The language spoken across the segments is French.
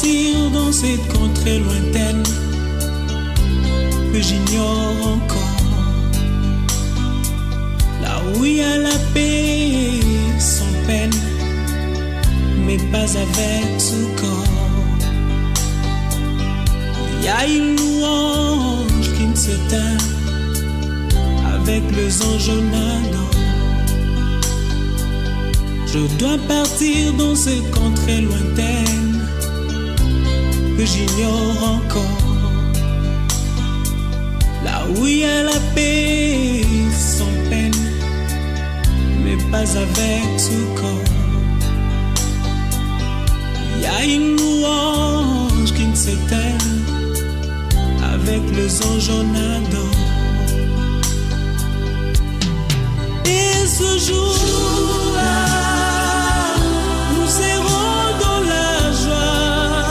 partir dans cette contrée lointaine que j'ignore encore, là où il y a la paix sans peine, mais pas avec ce corps. Il y a une louange qui ne s'éteint avec les anges nadant. Je dois partir dans cette contrée lointaine que j'ignore encore, là où il y a la paix sans peine, mais pas avec ce corps. Il y a une louange qui ne s'éteint avec les anges nadant. Et ce jour-là, nous serons dans la joie,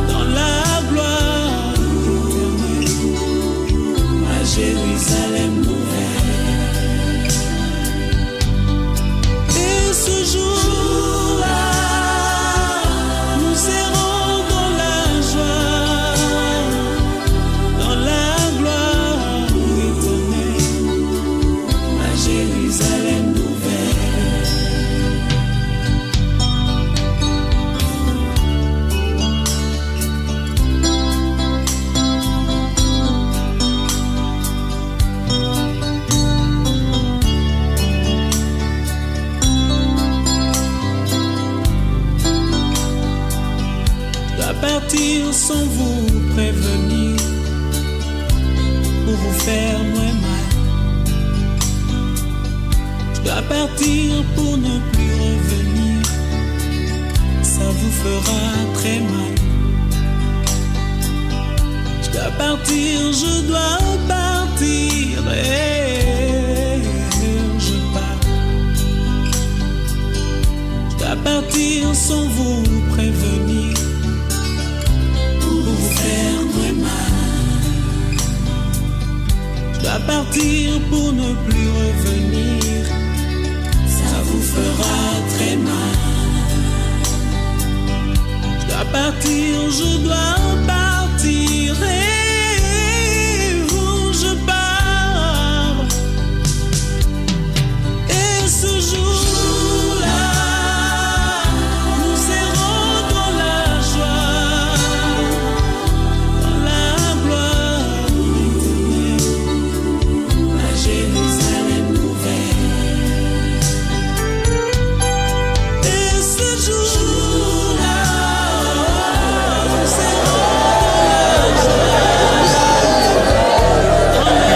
dans la gloire éternelle, à Jérusalem nouvelle. Et ce jour-là, nous serons dans la joie, dans la gloire éternelle, à Jérusalem nouvelle. Partir sans vous prévenir pour vous faire moins mal. Je dois partir pour ne plus revenir, ça vous fera très mal. Je dois partir, je dois partir et je pars. Je dois partir sans vous prévenir, faire très mal. Je dois partir pour ne plus revenir, ça vous fera très mal. Je dois partir, je dois partir et je pars. Et ce jour-là, nous serons dans la joie, dans la gloire éternelle, à Jérusalem nouvelle. Et ce jour-là, nous serons dans la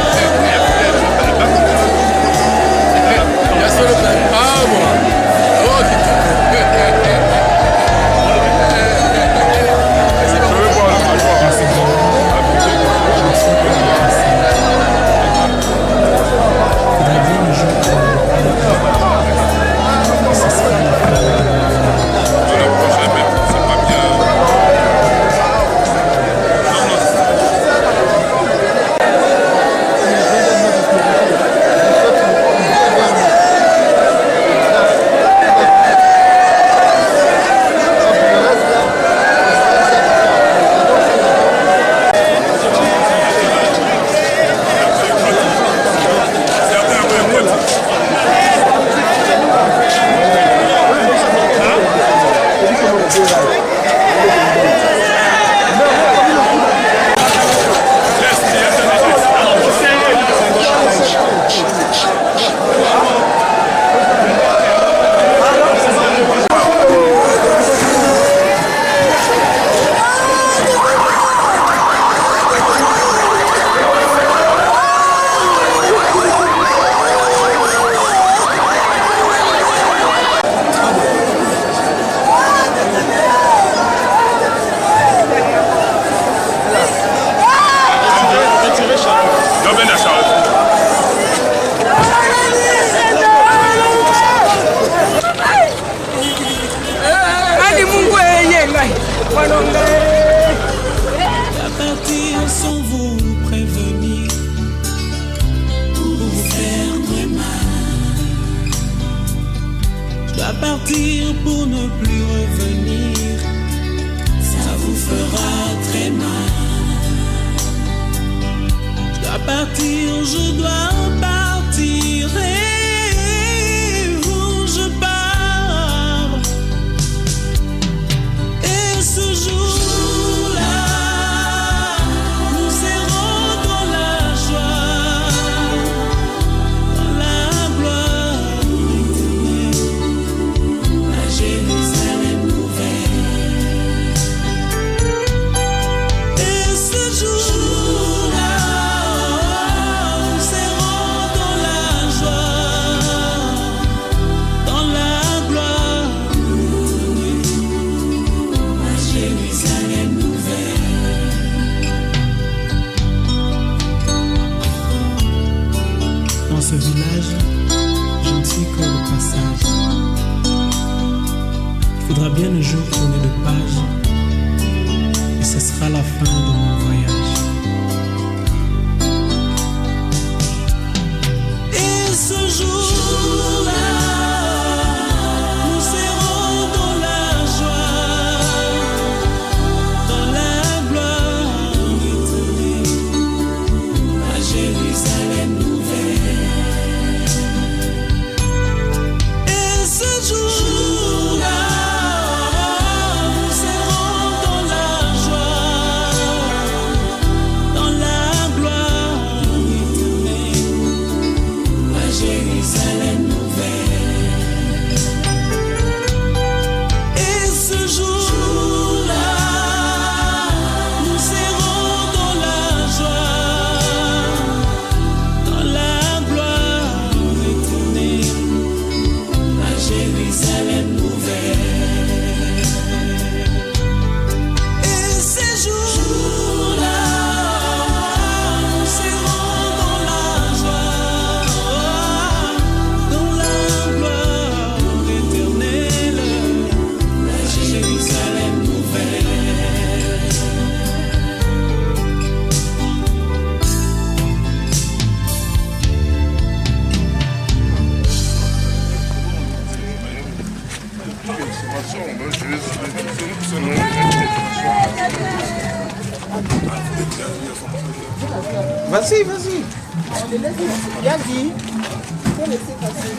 partir sans vous prévenir, pour vous faire très mal. Je dois partir pour ne plus revenir, fera très mal. Je dois partir, je dois partir. Et où je pars. Et ce jour-là, nous serons dans la joie, dans la gloire éternelle, à Jérusalem nouvelle. Et ce jour-là, nous serons dans la joie, dans la gloire éternelle, à Jérusalem nouvelle. Dans ce village, je ne suis que le passage. Il faudra bien un jour tourner de page, et ce sera la fin de mon voyage. Et ce jour-là, nous serons dans la joie, dans la gloire éternelle, à Jérusalem nouvelle. Et ce jour-là, nous serons dans la joie, dans la gloire éternelle, à Jérusalem nouvelle. Et ce jour-là, nous serons dans la joie, dans la gloire éternelle, à Jérusalem nouvelle. Et ces jours-là, nous serons dans la joie, dans la gloire éternelle, à Jérusalem nouvelle. Vas-y, vas-y. Bien dit. Faut laisser passer.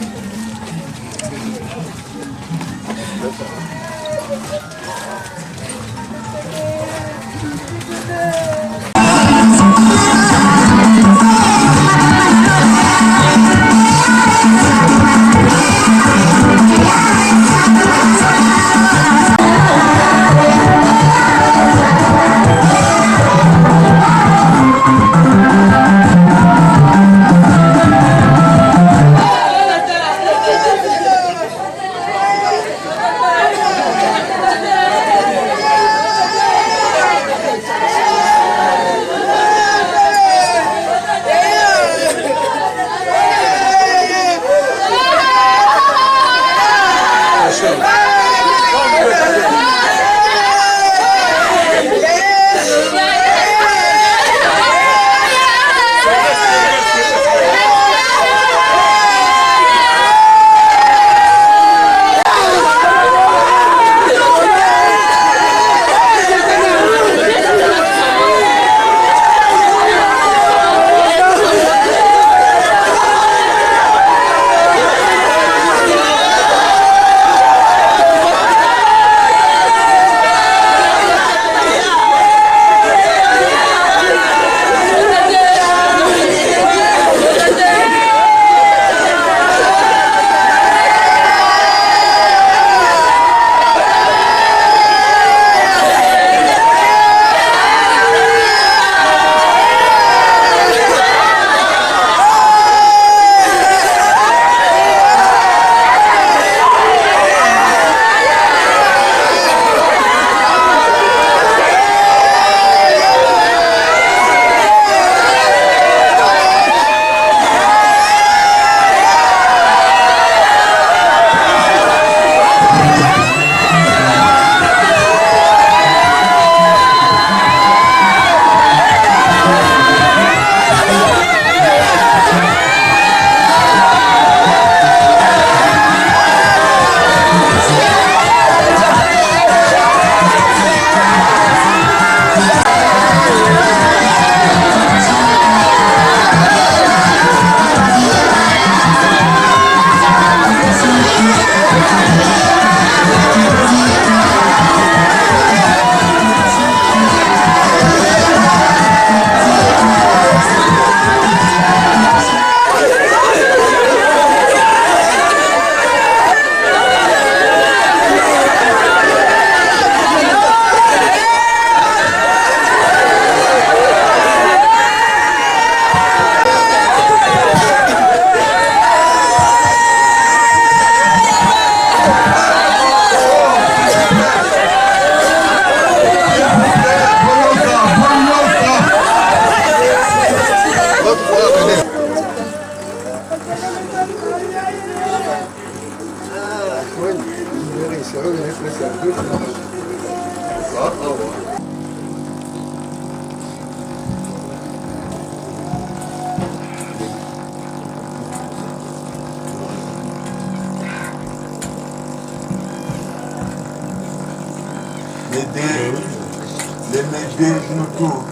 Les médés nous tournent.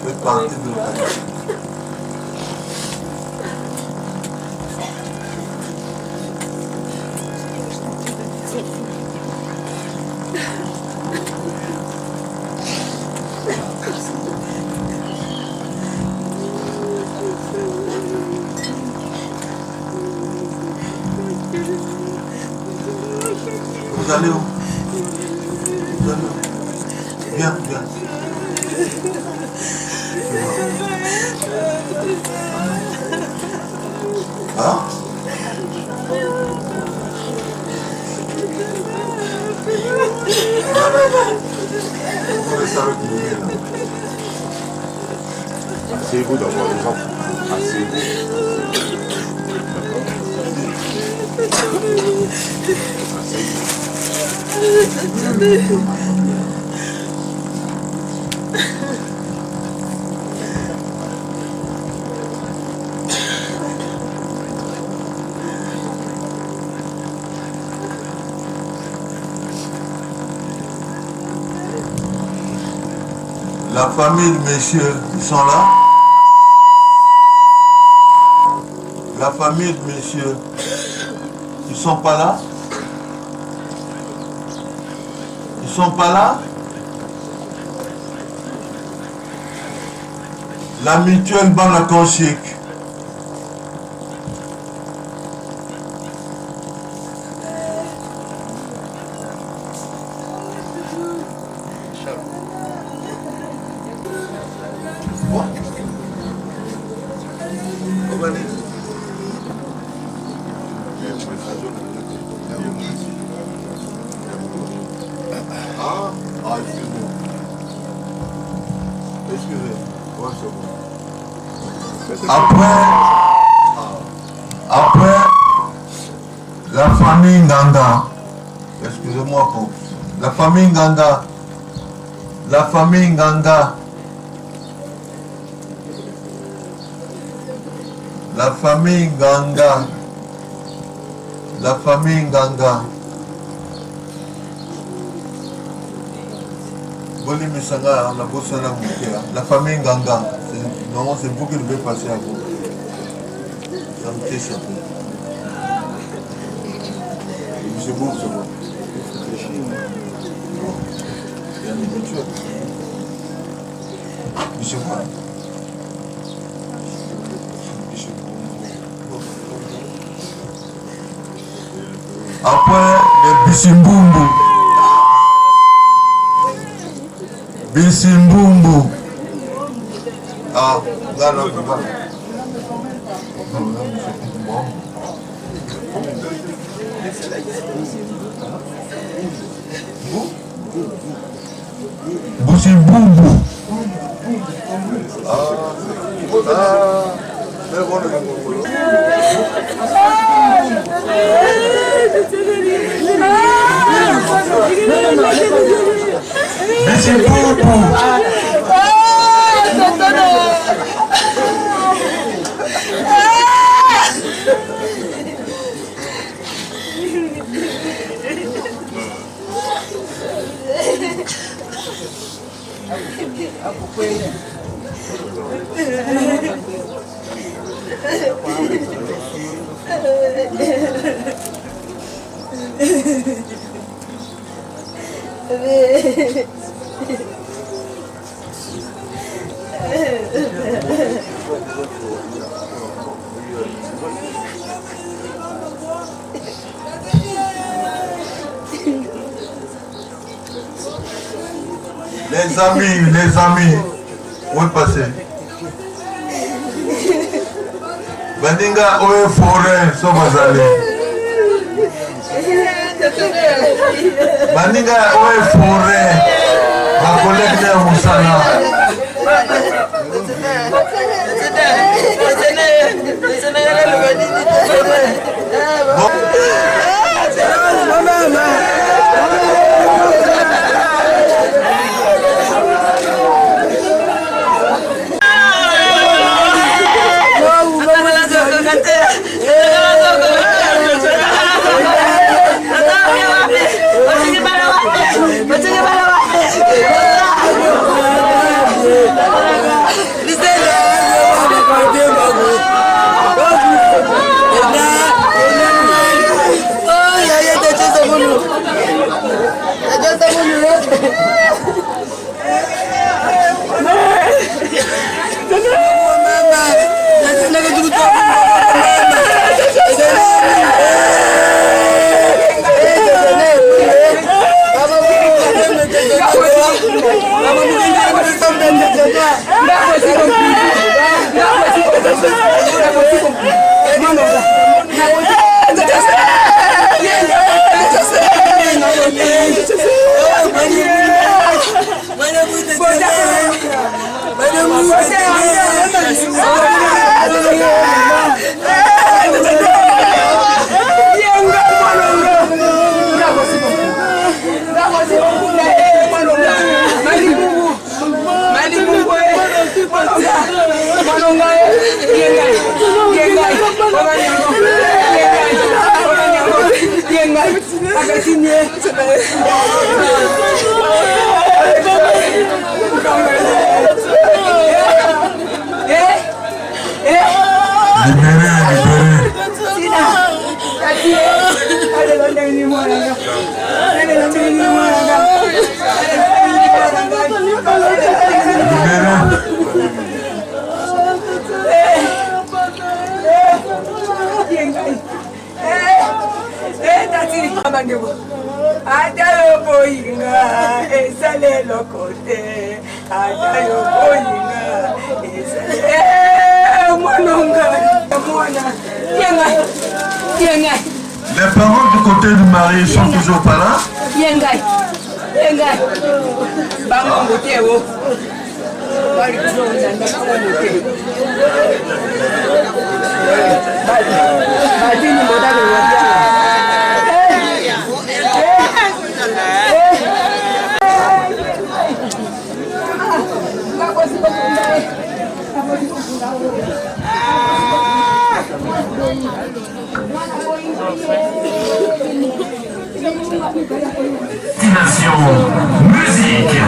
C'est parti de là. Vous allez où? Vous allez où? Viens, viens. Hein? Asseyez-vous d'abord, les enfants. Asseyez-vous. Asseyez-vous. La famille, messieurs, ils sont là. La famille, messieurs, ils sont pas là. Ils sont pas là. La mutuelle Banakonchik. Ah, excusez-moi. Excusez. Ouais, c'est bon. Après, la famille Nganga. Excusez-moi pour. La famille Nganga. La famille Nganga. La famille Nganga. La famille Nganga. Boli Misanga, la Bossana Moukia. La famille Nganga. Normalement, c'est vous qui devez passer à vous. Ça me fait chapeau. C'est bon, c'est bon. Il y a une mutuelle. Monsieur quoi? Après, les Bisimbumbu. Bisimbumbu. Ah, là, là, là. Bisimbumbu. Les amis, où est passé? Bandinga oe forêt, Somazali. Bandinga oe forêt, ma collègue de Moussana. Les parents du côté du mari sont toujours pas là. Destination musique.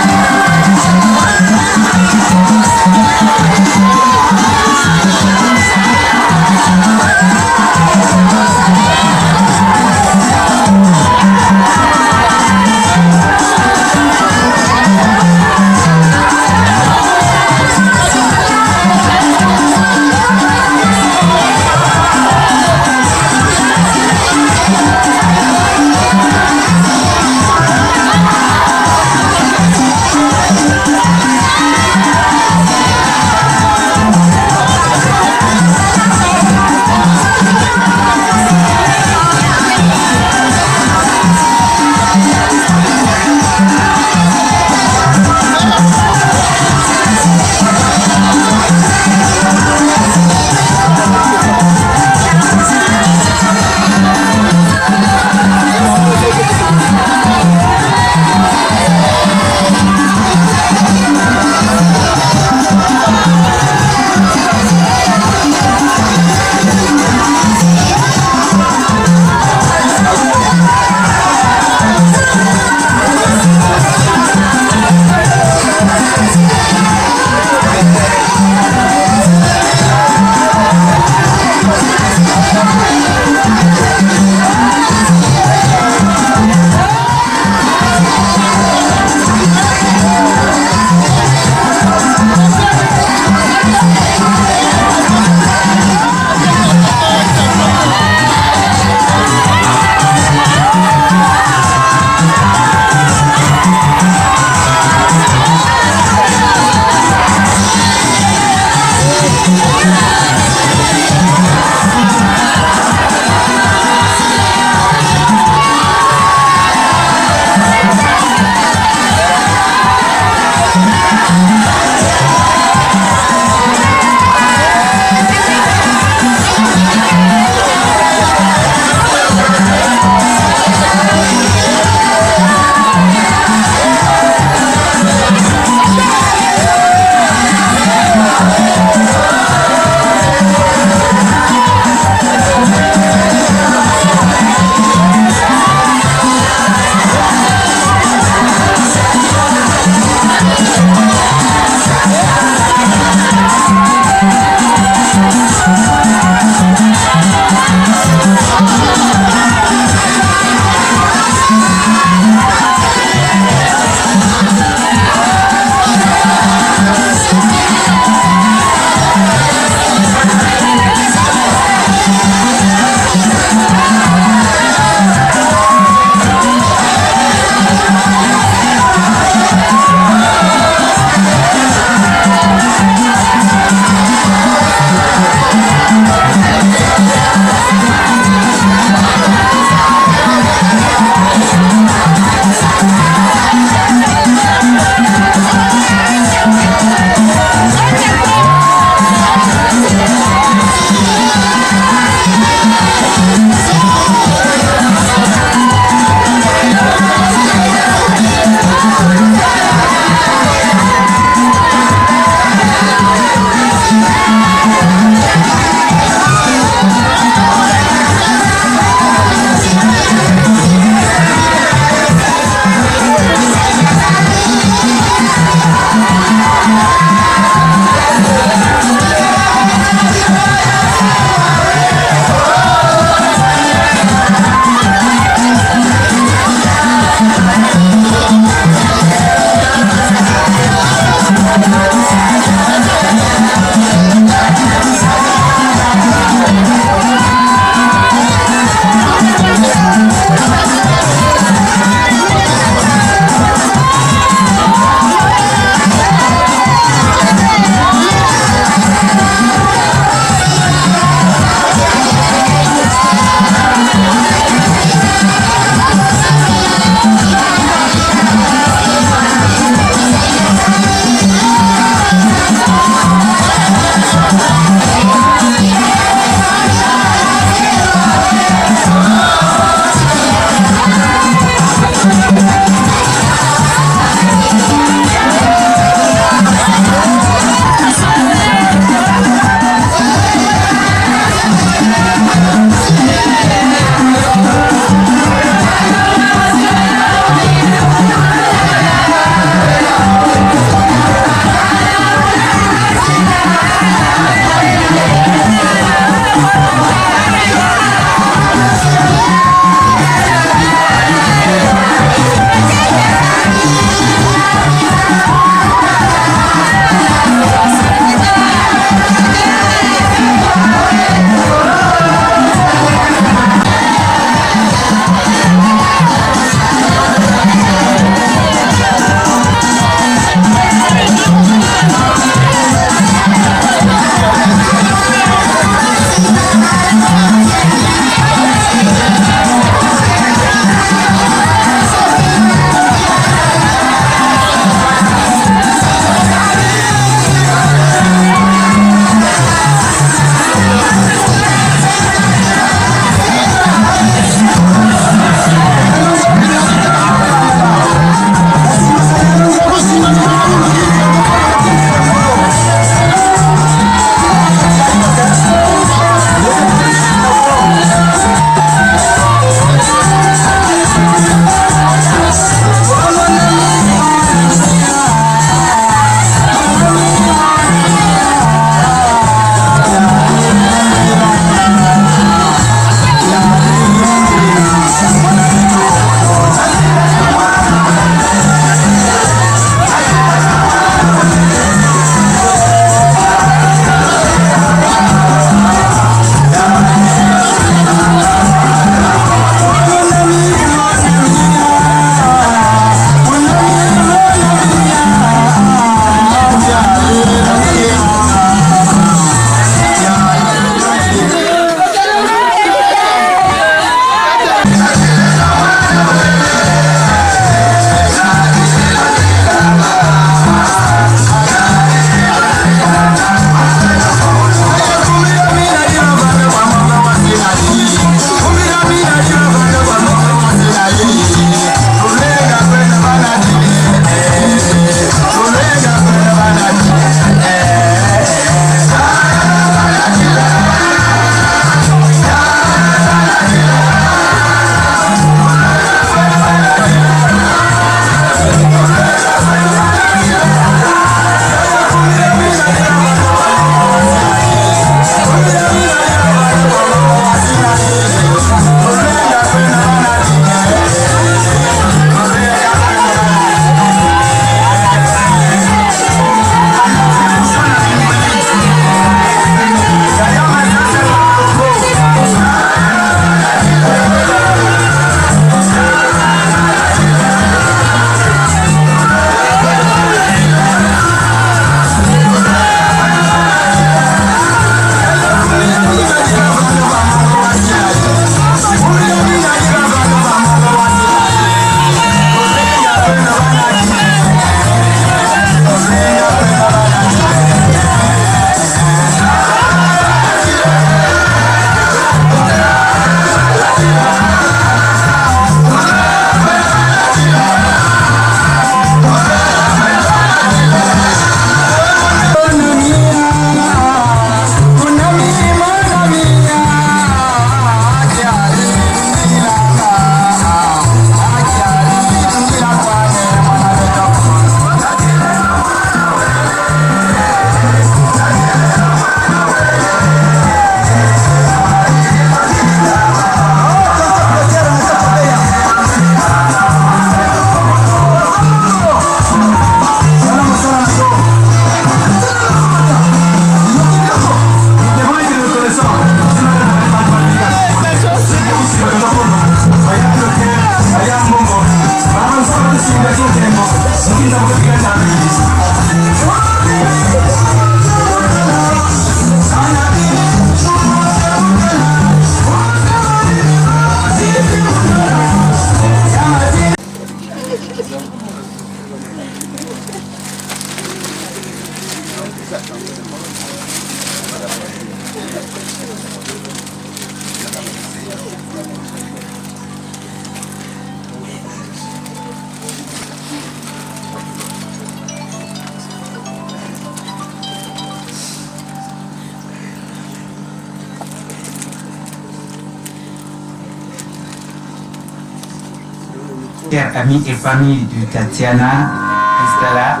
chers amis et famille de Tatiana Kristela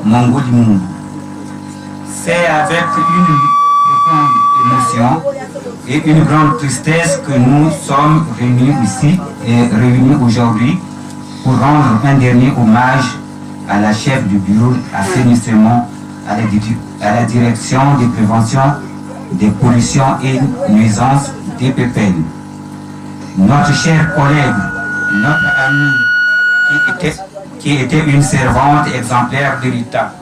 Mongo Limungu. C'est avec une profonde émotion et une grande tristesse que nous sommes réunis ici et réunis aujourd'hui pour rendre un dernier hommage à la chef du bureau assainissement à la direction de prévention des pollutions et nuisances DPPN. Notre cher collègue, notre amie, qui était une servante exemplaire de l'État,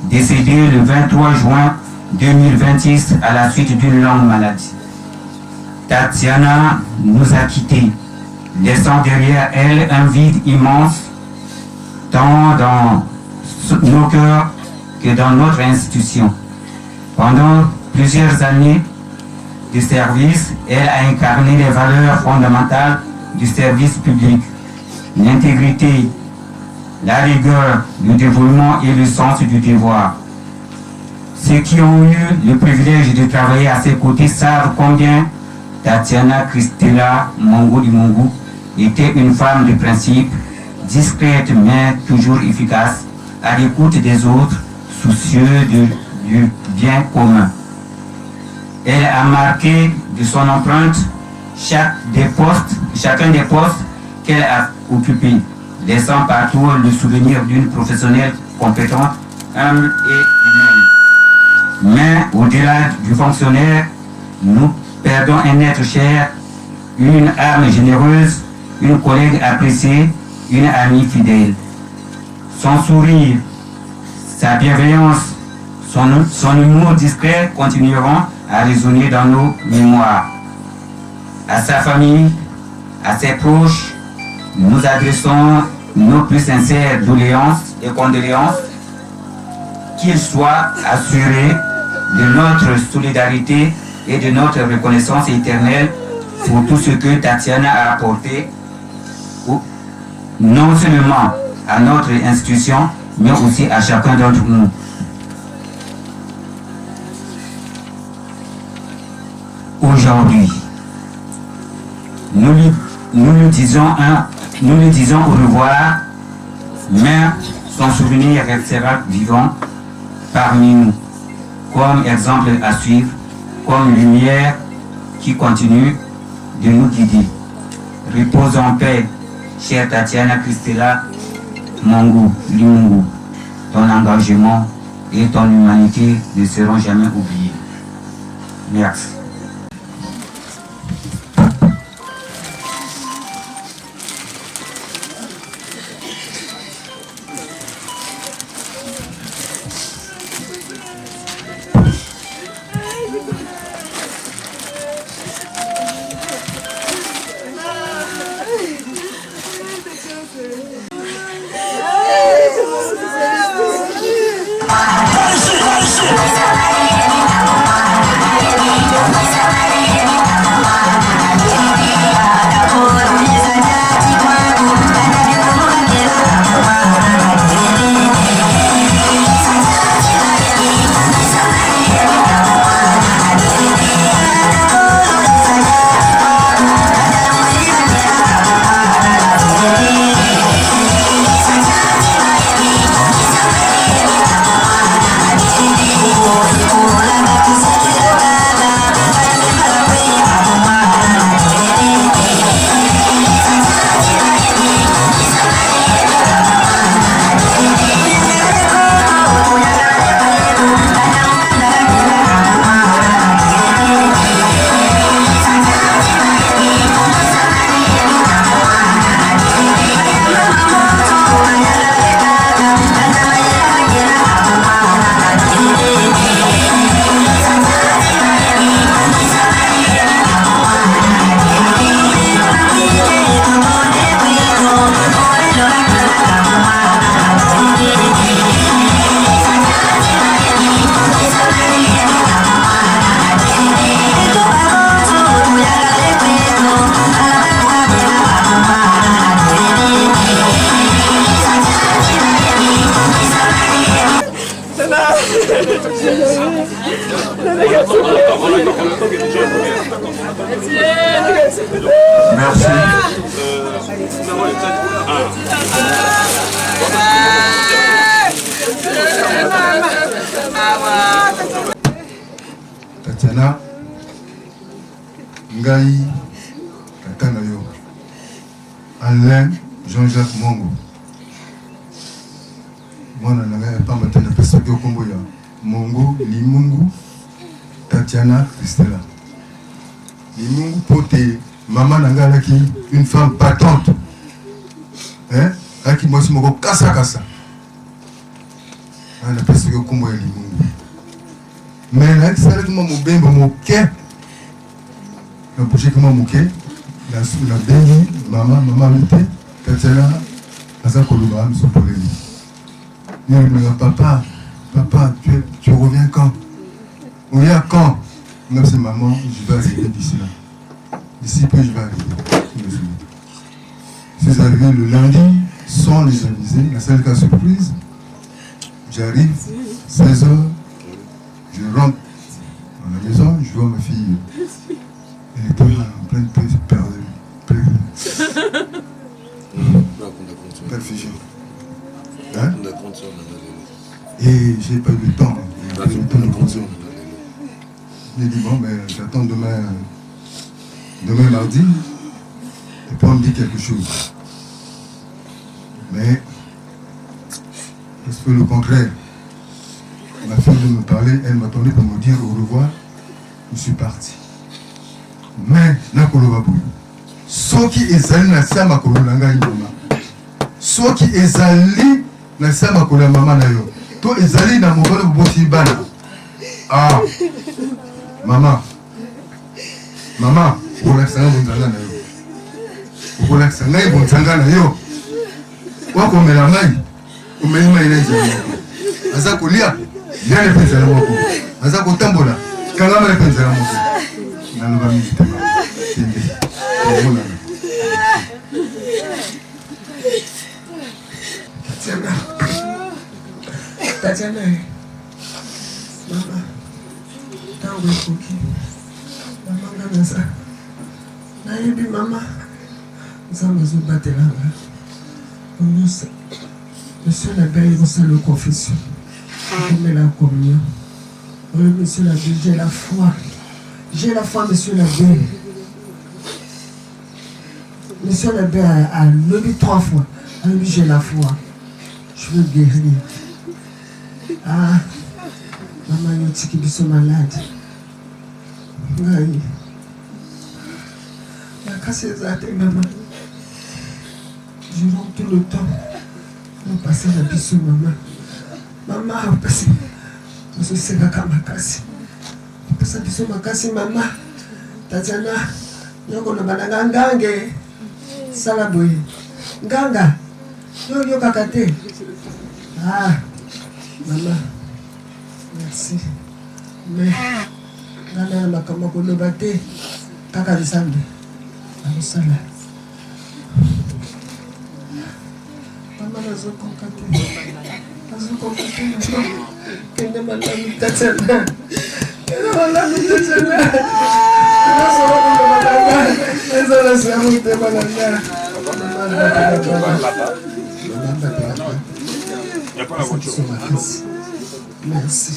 décédée le 23 juin 2026 à la suite d'une longue maladie. Tatiana nous a quittés, laissant derrière elle un vide immense, tant dans nos cœurs que dans notre institution. Pendant plusieurs années de service, elle a incarné les valeurs fondamentales du service public, l'intégrité, la rigueur, le dévouement et le sens du devoir. Ceux qui ont eu le privilège de travailler à ses côtés savent combien Tatiana Kristela Mongo Limungu était une femme de principe, discrète mais toujours efficace, à l'écoute des autres, soucieux du bien commun. Elle a marqué de son empreinte chacun des postes qu'elle a occupés, laissant partout le souvenir d'une professionnelle compétente, humble et humaine. Mais au-delà du fonctionnaire, nous perdons un être cher, une âme généreuse, une collègue appréciée, une amie fidèle. Son sourire, sa bienveillance, son humour discret continueront à résonner dans nos mémoires. À sa famille, à ses proches, nous adressons nos plus sincères doléances et condoléances, qu'ils soient assurés de notre solidarité et de notre reconnaissance éternelle pour tout ce que Tatiana a apporté, non seulement à notre institution, mais aussi à chacun d'entre nous. Aujourd'hui, nous lui disons au revoir, mais son souvenir restera vivant parmi nous, comme exemple à suivre, comme lumière qui continue de nous guider. Repose en paix, chère Tatiana Kristela Mongo Limungu. Ton engagement et ton humanité ne seront jamais oubliés. Merci. Merci. Tatiana, Ngai, Tata Nayo, Alain, Jean-Jacques Mongo. Moi, je n'ai pas maintenant personne qui a Mongo, Limungu, Tatiana, Christella. Limungu, pote, maman Nanga, une femme battante. Hein? Qui m'a dit, kasa kasa. On a personne qui a Limungu. Mais là, c'est là que je suis bien moqué. Je suis bien moqué. Je suis bien maman, Tatiana, papa, tu reviens quand? Oui, à quand? Moi, c'est maman, je vais arriver d'ici là. D'ici peu, je vais arriver. Je suis arrivé le lundi, sans les aviser, la seule cas surprise. J'arrive, 16h. Je rentre dans la maison, je vois ma fille. Elle était en pleine perfusion. Hein? Et j'ai pas eu le temps. J'ai dit bon, ben j'attends demain mardi. Et puis on me dit quelque chose. Mais est-ce que le contraire? Ma fille de me parler, elle m'attendait pour me dire au revoir. Je suis parti. Mais, ce qui est allé dans sa makolo nanga yoma. Ce qui est allé dans sa makolo maman nayo. To est allé dans mon bol boti bana. Ah, maman, pour l'excellent bonzanga nayo. Pour l'excellent bonzanga nayo. Wako melamai, umeima ile nzuri. Asa kulia. Bien les pensées à la moko. Aza kotambola. Kangama les pensées à la moko. Naloba mizite ma. Tende. Tatiana. Maman. Tango koki. Maman ngana. Nayebi maman. Nzambe zo batelanga. Onyosa. Monsieur l'abbé, il va le confession. Je mets la communion. Oui, monsieur l'abbé, j'ai la foi. J'ai la foi, monsieur l'abbé. Monsieur l'abbé a levé 3 fois. Alors lui, j'ai la foi. Je veux guérir. Ah, maman, il y a qui sont malades. Oui. Il y a cassé les athées, maman. Je rentre tout le temps. On passe la bisou, maman. Maman, parce que je sais que makasi. Parce que je makasi, maman. Tatiana, yoko no bananga ngange. Salaboy. Nganga. Yo kakate. Ah, maman. Merci. Mais, nana makama ko lobate. Kaka lisambe. Amusala. Maman nazo kokate. Kende malami Tatiana. Kende malami Tatiana. Merci.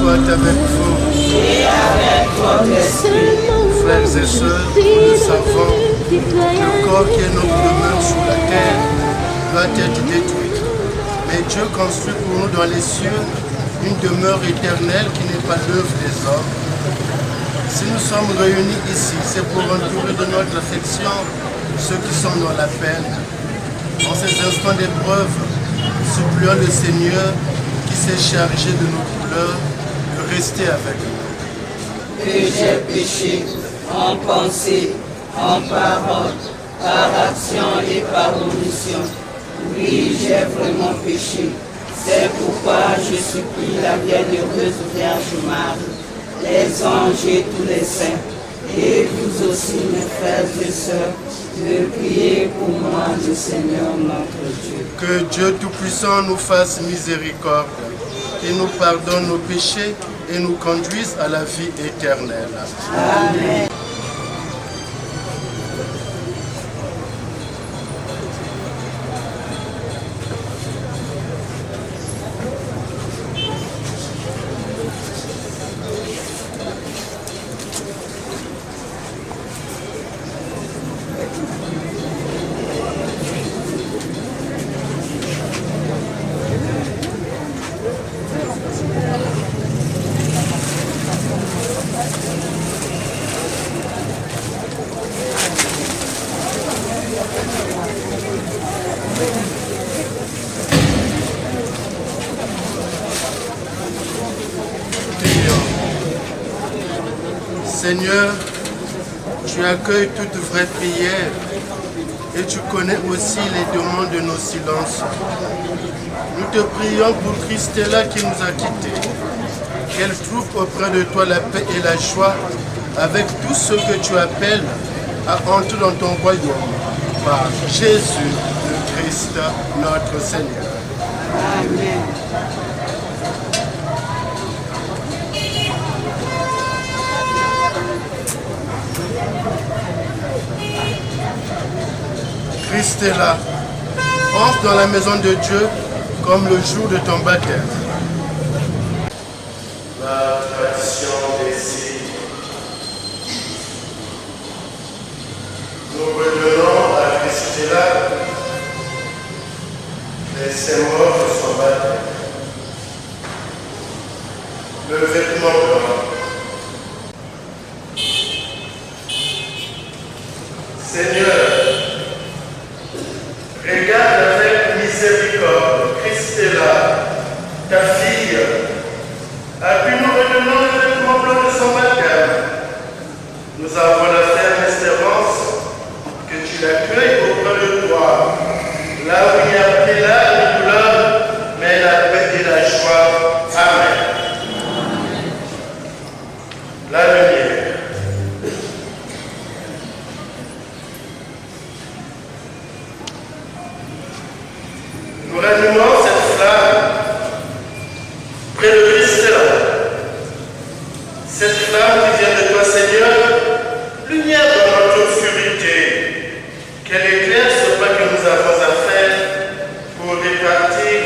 soit avec vous. Et avec votre esprit. Frères et sœurs, nous savons que le corps qui est notre demeure sur la terre doit être détruit. Mais Dieu construit pour nous dans les cieux une demeure éternelle qui n'est pas l'œuvre des hommes. Si nous sommes réunis ici, c'est pour entourer de notre affection ceux qui sont dans la peine. En ces instants d'épreuve, supplions le Seigneur qui s'est chargé de nos douleurs de rester avec nous. Que j'ai péché en pensée, en parole, par action et par omission. Oui, j'ai vraiment péché. C'est pourquoi je supplie la bienheureuse Vierge Marie, les anges et tous les saints, et vous aussi, mes frères et sœurs, de prier pour moi, le Seigneur notre Dieu. Que Dieu Tout-Puissant nous fasse miséricorde, et nous pardonne nos péchés et nous conduise à la vie éternelle. Amen. Seigneur, tu accueilles toute vraie prière et tu connais aussi les demandes de nos silences. Nous te prions pour Christella qui nous a quittés, qu'elle trouve auprès de toi la paix et la joie avec tous ceux que tu appelles à entrer dans ton royaume par Jésus le Christ, notre Seigneur. Amen. Christella, entre dans la maison de Dieu comme le jour de ton baptême. La tradition décide. Nous redonnons à Christella les symboles de son baptême. Le vêtement blanc. Seigneur, regarde avec miséricorde Christella, ta fille, à qui nous redonnons le vêtement blanc de son baptême. Nous avons la ferme espérance que tu l'accueilles auprès de toi, là où il n'y a plus là de douleur, mais la paix et la joie. Amen. La lumière. Nous rallumons cette flamme près de Christella. Cette flamme qui vient de toi, Seigneur, lumière dans notre obscurité, qu'elle éclaire ce pas que nous avons à faire pour répartir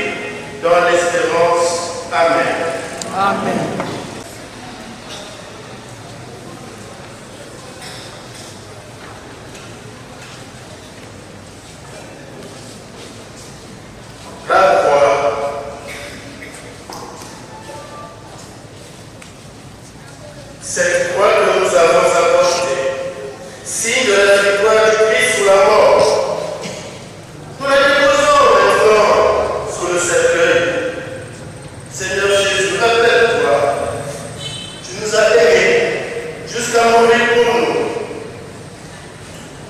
dans l'espérance. Amen. Amen. La croix. Cette croix que nous avons apportée, signe de la victoire du Christ sur la mort, nous la déposons maintenant sous le cercueil. Seigneur Jésus, rappelle-toi, tu nous as aimés jusqu'à mourir pour nous.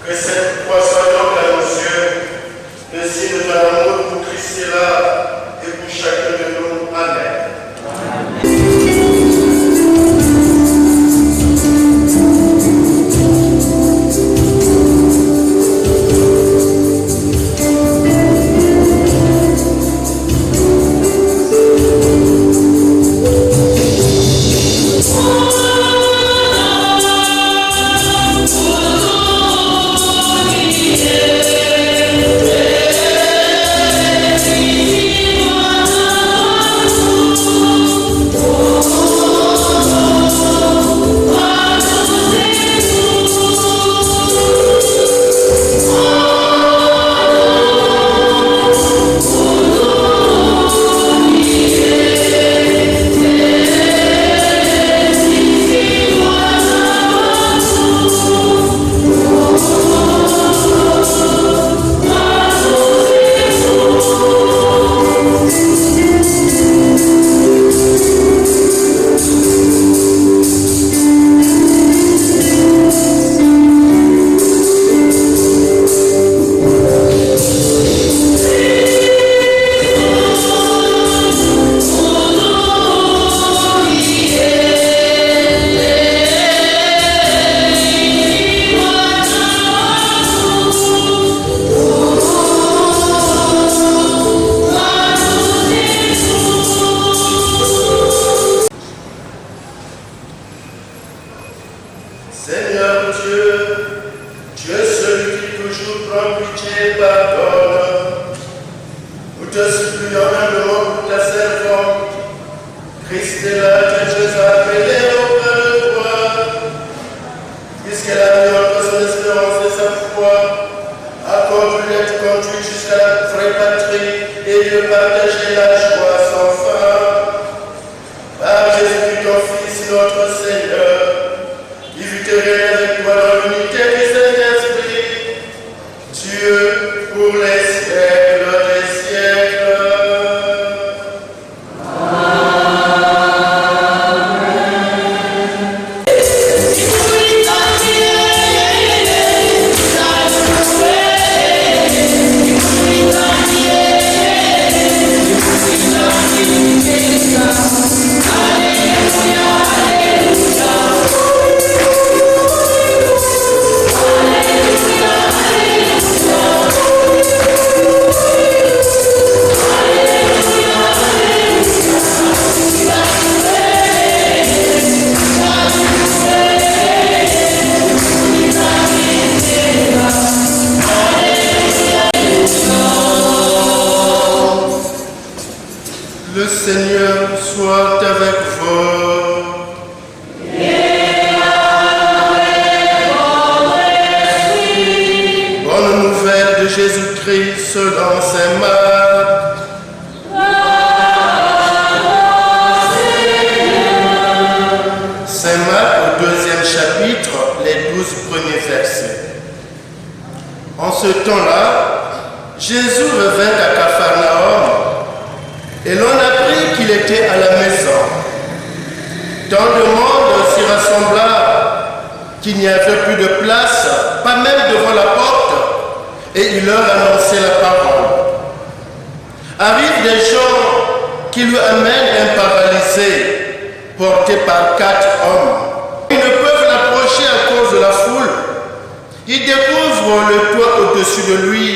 Que cette croix soit donc à nos yeux le signe de ton amour pour Christella et pour chacun de nous. Amen. Yeah. toujours, prends pitié, pardonne. Nous te supplions humblement pour ta servante. Christ est là, que Dieu a appelé auprès de toi. Puisqu'elle a mis entre son espérance et sa foi, accorde-lui d'être conduite jusqu'à la vraie patrie et de partager la joie sans fin. Par Jésus-Christ, ton Fils, notre Seigneur, qui vit et règne avec toi dans l'unité du Saint-Esprit, Dieu pour les siècles des siècles. Le Seigneur soit avec vous. Et avec votre esprit. Bonne nouvelle de Jésus-Christ selon saint Marc. Saint Marc au 2e chapitre, les 12 premiers versets. En ce temps-là, Jésus revint à Capharnaüm. Et l'on apprit qu'il était à la maison. Tant de monde s'y rassembla qu'il n'y avait plus de place, pas même devant la porte, et il leur annonçait la parole. Arrivent des gens qui lui amènent un paralysé, porté par 4 hommes. Ils ne peuvent l'approcher à cause de la foule. Ils découvrent le toit au-dessus de lui.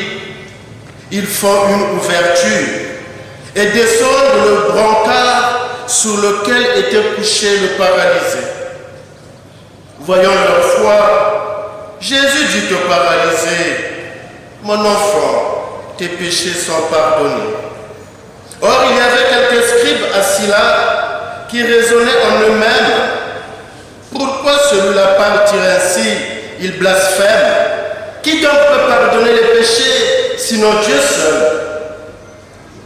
Ils font une ouverture et descendent le brancard sur lequel était couché le paralysé. Voyant leur foi, Jésus dit au paralysé, « Mon enfant, tes péchés sont pardonnés. » Or, il y avait quelques scribes assis là qui raisonnaient en eux-mêmes. Pourquoi celui-là parle-t-il ainsi? Il blasphème. Qui donc peut pardonner les péchés, sinon Dieu seul?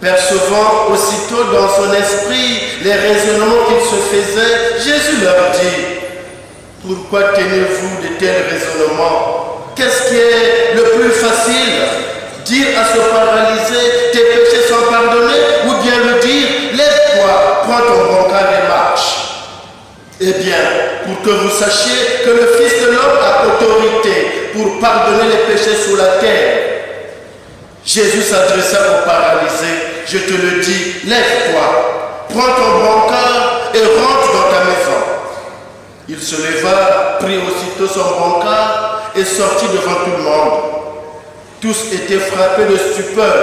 Percevant aussitôt dans son esprit les raisonnements qu'il se faisait, Jésus leur dit, « Pourquoi tenez-vous de tels raisonnements? Qu'est-ce qui est le plus facile? Dire à ce paralysé, tes péchés sont pardonnés, ou bien lui dire, lève-toi, prends ton brancard et marche. Eh bien, pour que vous sachiez que le Fils de l'homme a autorité pour pardonner les péchés sur la terre. » Jésus s'adressa au paralysé, « Je te le dis, lève-toi, prends ton brancard et rentre dans ta maison. » Il se leva, prit aussitôt son brancard et sortit devant tout le monde. Tous étaient frappés de stupeur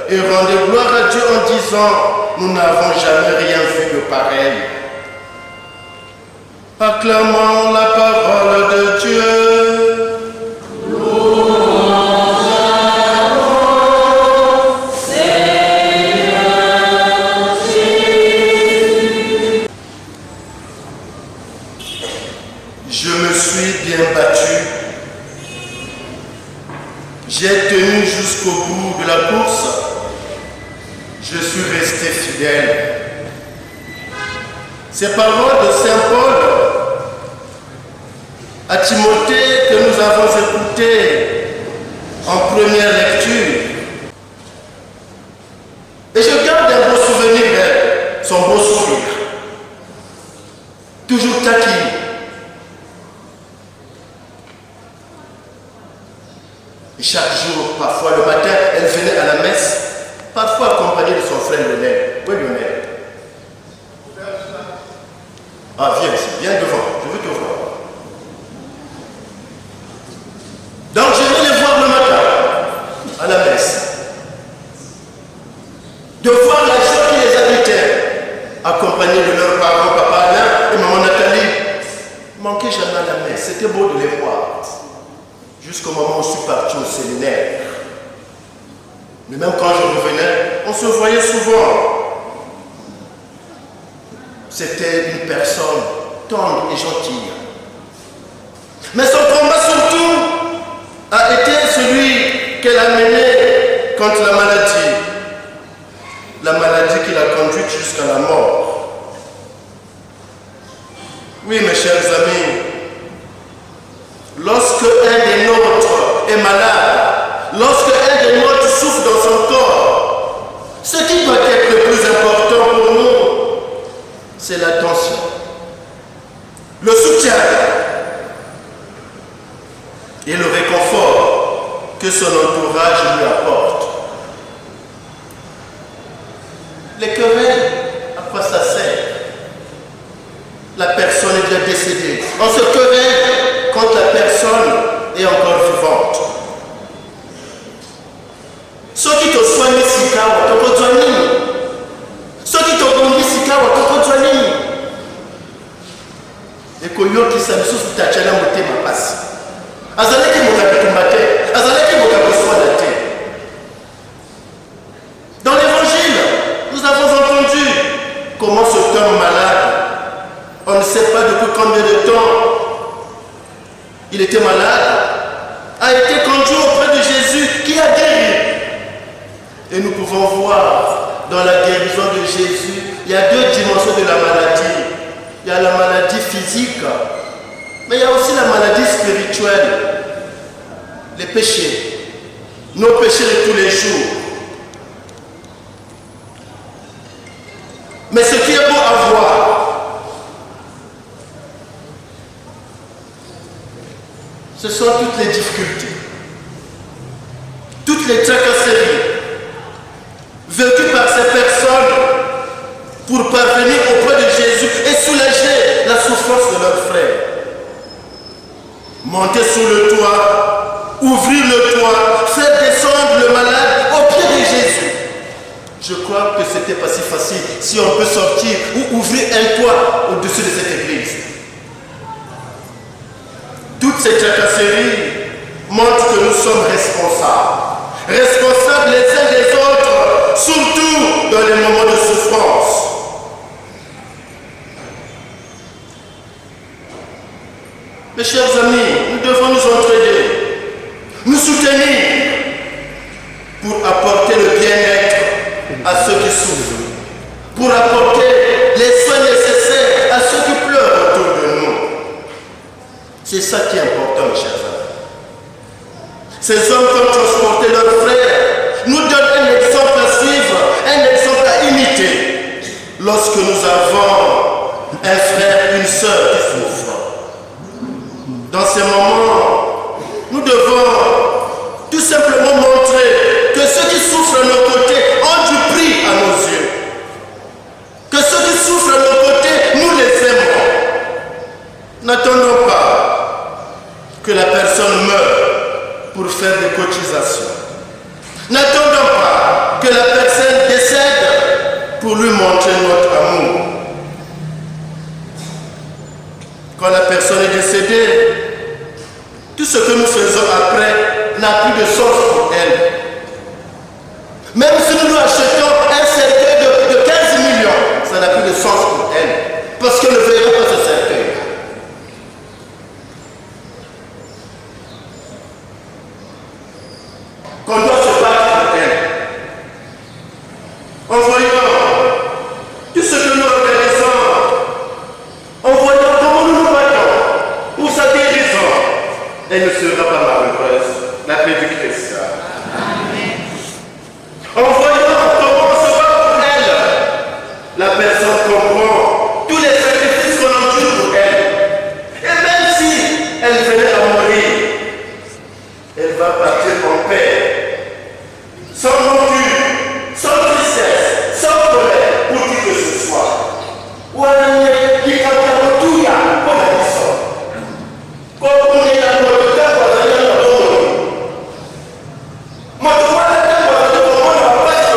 et rendaient gloire à Dieu en disant, « Nous n'avons jamais rien vu de pareil. » Acclamons la parole de Dieu. Je me suis bien battu. J'ai tenu jusqu'au bout de la course. Je suis resté fidèle. Ces paroles de Saint Paul à Timothée que nous avons écoutées en première lecture. Et je garde un beau souvenir d'elle, son beau sourire. Toujours taquine. Et chaque jour, parfois le matin, elle venait à la messe, parfois accompagnée de son frère Lionel. Oui, Lionel. Ah, viens ici, viens devant, je veux te voir. Donc je vais les voir le matin, à la messe. De voir la joie qui les habitait, accompagnés de leurs parents, papa Alain et maman Nathalie. Manquez jamais à la messe, c'était beau de les voir. Jusqu'au moment où je suis suis parti au séminaire. Mais même quand je revenais, on se voyait souvent. C'était une personne tendre et gentille. Mais son combat surtout a été celui qu'elle a mené contre la maladie. La maladie qui l'a conduite jusqu'à la mort. Oui, mes chers amis, lorsque un des nôtres est malade, lorsque un des nôtres souffre dans son corps, ce qui doit être le plus important pour nous, c'est l'attention, le soutien et le réconfort que son entourage lui apporte. Les querelles, à quoi ça sert? La personne est déjà décédée. On se querelle quand la personne est encore vivante. Ceux qui te soignent ici, ceux qui te donnent ici, et que yo qui s'est sous ta tchala moté ma passe. Azaleki mokabitumate, azaleki mokaboswalate. Dans l'évangile, nous avons entendu comment cet homme malade, on ne sait pas depuis combien de temps il était malade, a été conduit auprès de Jésus qui a guéri. Et nous pouvons voir dans la guérison de Jésus, il y a deux dimensions de la maladie. Il y a la maladie physique, mais il y a aussi la maladie spirituelle. Les péchés, nos péchés de tous les jours. Mais ce qui est beau à voir, ce sont toutes les difficultés, toutes les tracasseries vécues par ces personnes pour parvenir auprès de Jésus et soulager la souffrance de leurs frères. Monter sur le toit, ouvrir le toit, faire descendre le malade au pied de Jésus. Je crois que ce n'était pas si facile si on peut sortir ou ouvrir un toit au-dessus de cette église. Toutes ces tracasseries montrent que nous sommes responsables. Responsables les uns des autres, surtout dans les moments de souffrance. Mes chers amis, nous devons nous entraider, nous soutenir pour apporter le bien-être à ceux qui souffrent, pour apporter les soins nécessaires à ceux qui pleurent autour de nous. C'est ça qui est important, mes chers amis. Ces hommes qui ont transporté leurs frères nous donnent un exemple à suivre, un exemple à imiter lorsque nous avons un frère, une sœur qui souffre. Dans ces moments, nous devons tout simplement montrer que ceux qui souffrent à nos côtés ont du prix à nos yeux. Que ceux qui souffrent à nos côtés, nous les aimons. N'attendons pas que la personne meure pour faire des cotisations. N'attendons pas que la personne décède pour lui montrer notre amour. Quand la personne est décédée, tout ce que nous faisons après n'a plus de sens pour elle. Même si nous lui achetons un cercueil de 15 millions, ça n'a plus de sens pour elle. Parce qu'elle ne verra pas ce cercueil. Qu'on doit se battre pour elle. En voyant tout ce que nous organisons, en voyant comment nous nous battons pour sa guérison, elle ne sera pas malheureuse, la paix du Christ. Amen. En voyant comment on se bat pour elle, la personne comprend tous les sacrifices qu'on endure pour elle. Et même si elle venait à mourir, elle va partir en paix, sans rancune, sans tristesse, sans colère, pour qui que ce soit. Ou à l'année, qui capte tout, il y a comme elle dit ça. Comme on est dans le temps, on va aller dans le monde. Moi, je vois le temps, on va aller dans le monde, on va pas se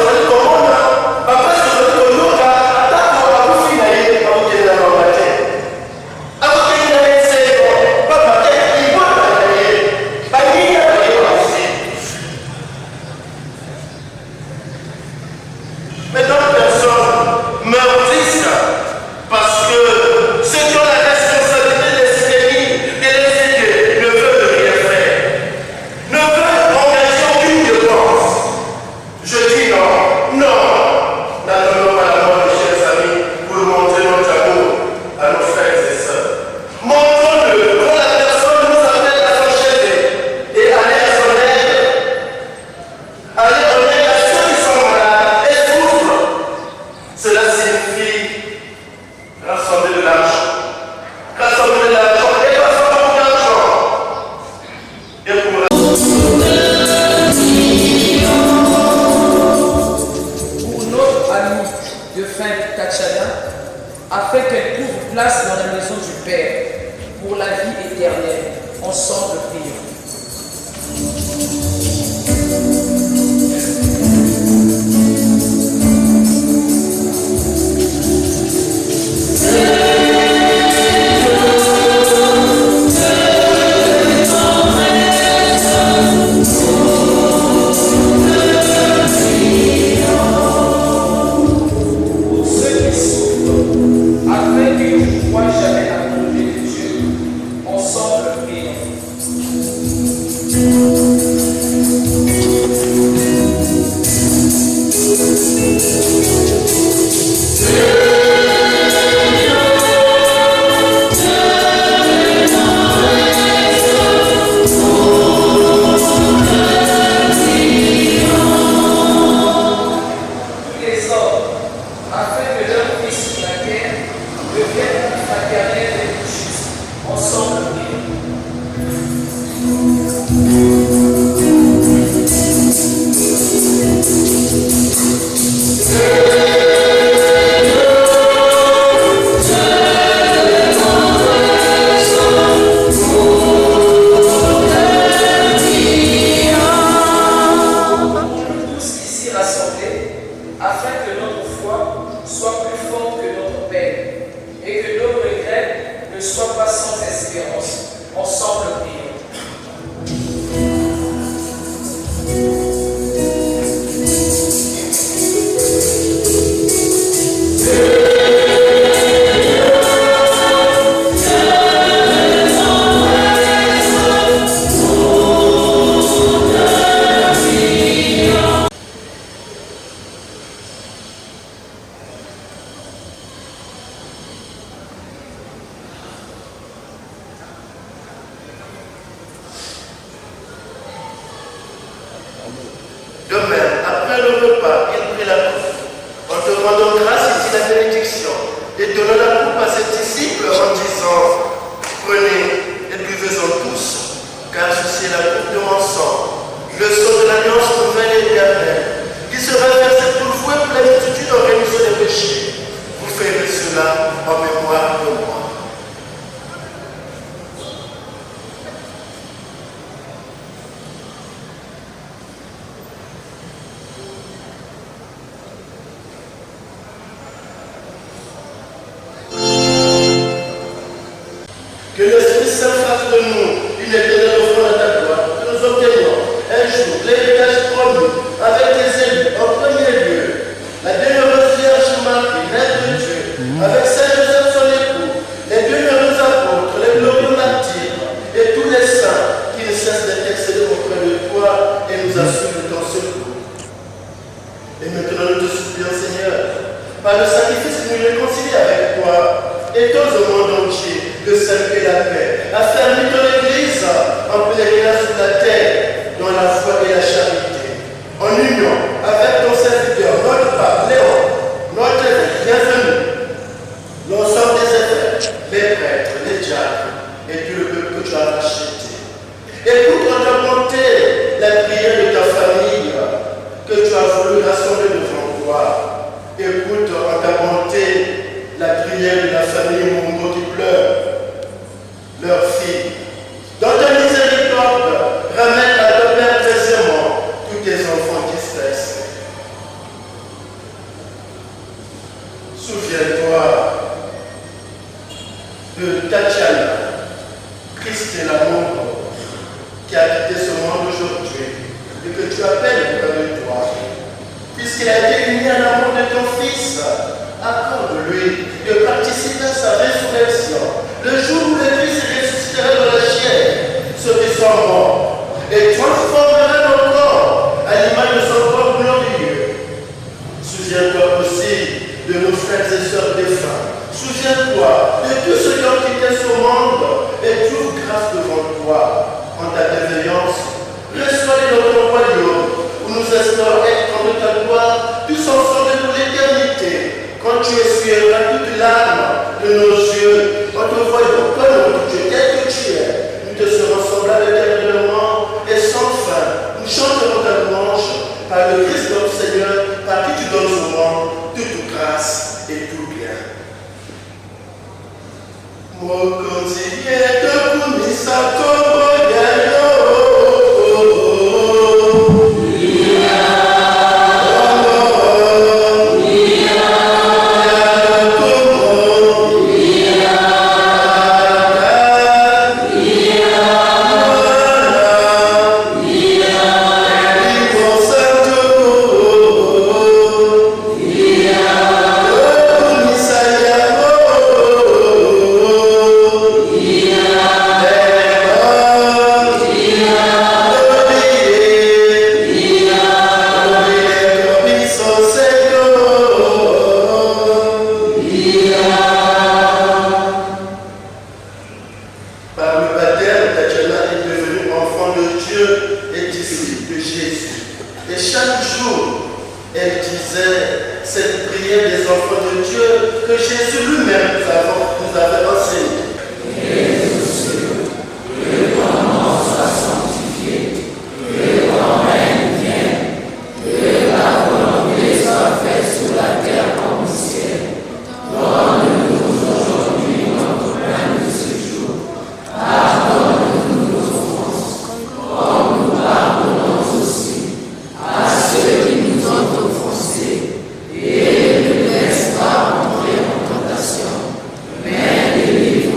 De même, après le repas, il prit la coupe. En te rendant grâce, il dit la bénédiction et donna la coupe à ses disciples en disant: prenez et buvez-en tous, car ceci est la coupe de mon sang, le sang de l'alliance nouvelle et éternelle, qui sera versé pour vous et pour la multitude en rémission des péchés. Vous ferez cela en mémoire de moi. Que l'Esprit Saint fasse de nous une éternelle offrande à ta gloire, que nous obtenions un jour l'héritage promis avec les élus en premier lieu, la bienheureuse Vierge Marie, Mère de Dieu, avec Saint Joseph son époux, les bienheureux apôtres, les glorieux martyrs et tous les saints qui ne cessent d'intercéder auprès de toi et nous assurent de ton secours. Et maintenant nous te supplions, Seigneur, par le sacrifice qui nous réconcilie avec toi, étends au monde entier le salut et la paix, affermis ton Église en pèlerinage sur la terre, dans la foi et la charité, en union avec ton serviteur, notre pape Léon, notre évêque, bienvenu, l'ensemble des évêques, les prêtres, les diacres et tout le peuple que tu as racheté. Écoute en ta bonté la prière de ta famille que tu as voulu rassembler devant toi. Écoute en ta bonté la prière de la famille Mongo qui pleure, leur fille. Dans ta miséricorde, ramène à ton Père précisément tous tes enfants dispersés. Souviens-toi de Tatiana, Christella Mongo, qui a quitté ce monde aujourd'hui et que tu appelles auprès de toi. Puisqu'il a été uni à l'amour de ton Fils, accorde-lui de participer à sa résurrection, le jour où le Christ ressuscitera dans la chair, ceux qui sont morts, et transformera nos corps à l'image de son corps glorieux. Souviens-toi aussi de nos frères et sœurs défunts. Souviens-toi de tous ceux qui ont quitté ce monde et trouve grâce devant toi. En ta bienveillance, reçois-les dans ton royaume, où nous espérons être en ta gloire, tous ensemble pour l'éternité. Quand tu essuieras toute larme de nos yeux, en te voyant comme notre Dieu, tel que tu es, nous te serons semblables éternellement et sans fin. Nous chanterons ta louange par le Christ notre Seigneur, par qui tu donnes au monde toute grâce et tout bien. Et ne laisse pas entrer en tentation, mais délivre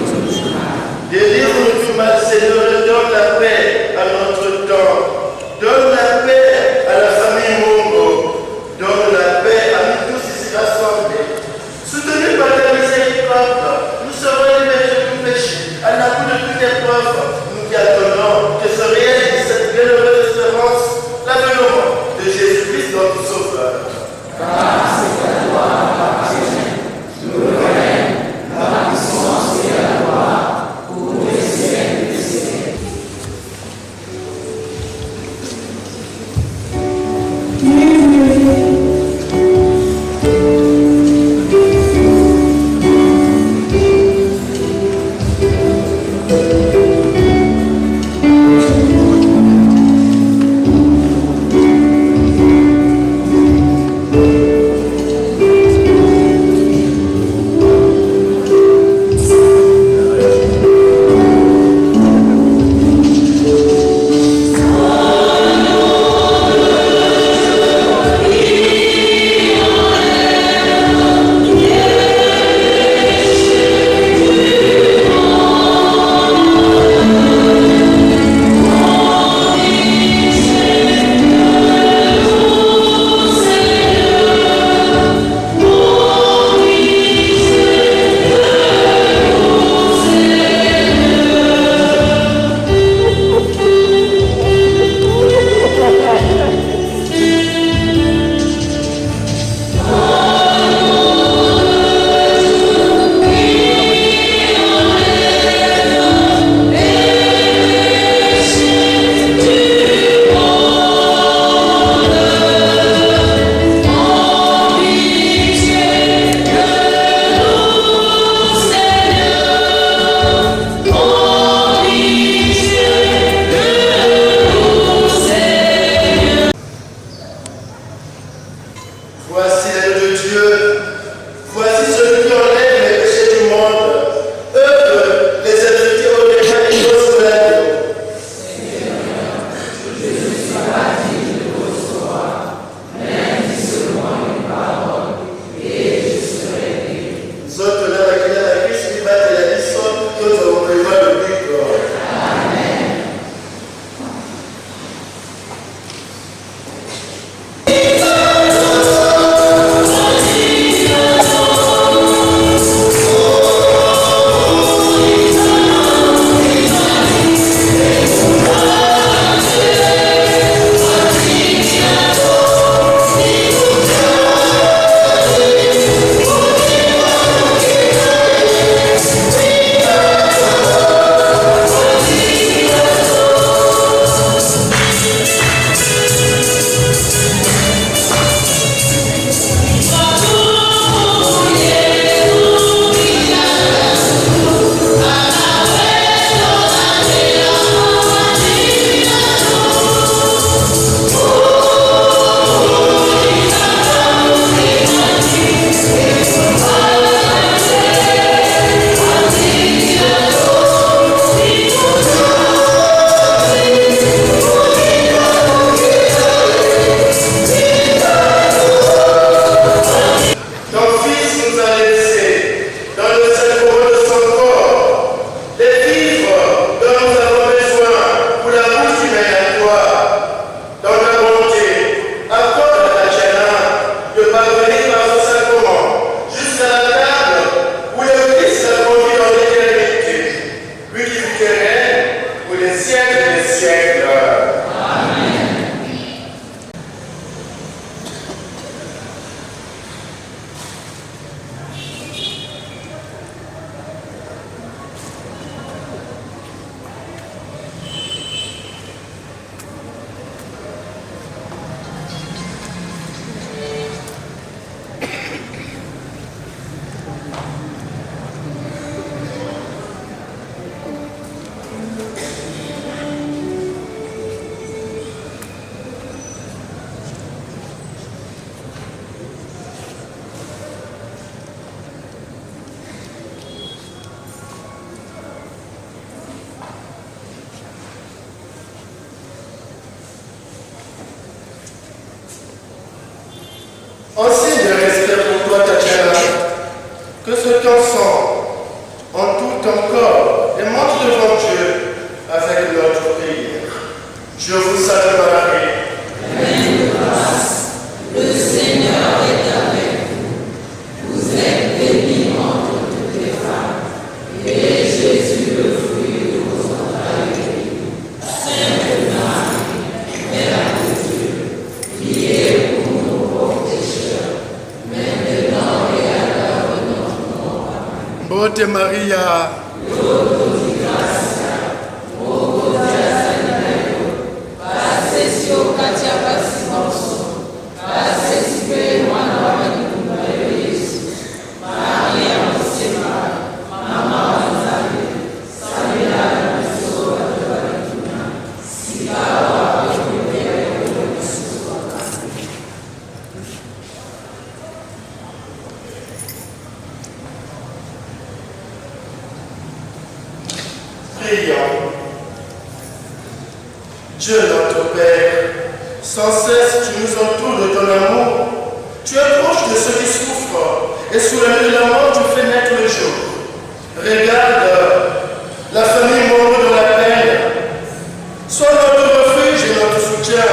Ave Maria. Prions. Dieu notre Père, sans cesse tu nous entoures de ton amour. Tu es proche de ceux qui souffrent et sous la nuit de la mort tu fais naître le jour. Regarde la famille morte dans la peine. Sois notre refuge et notre soutien.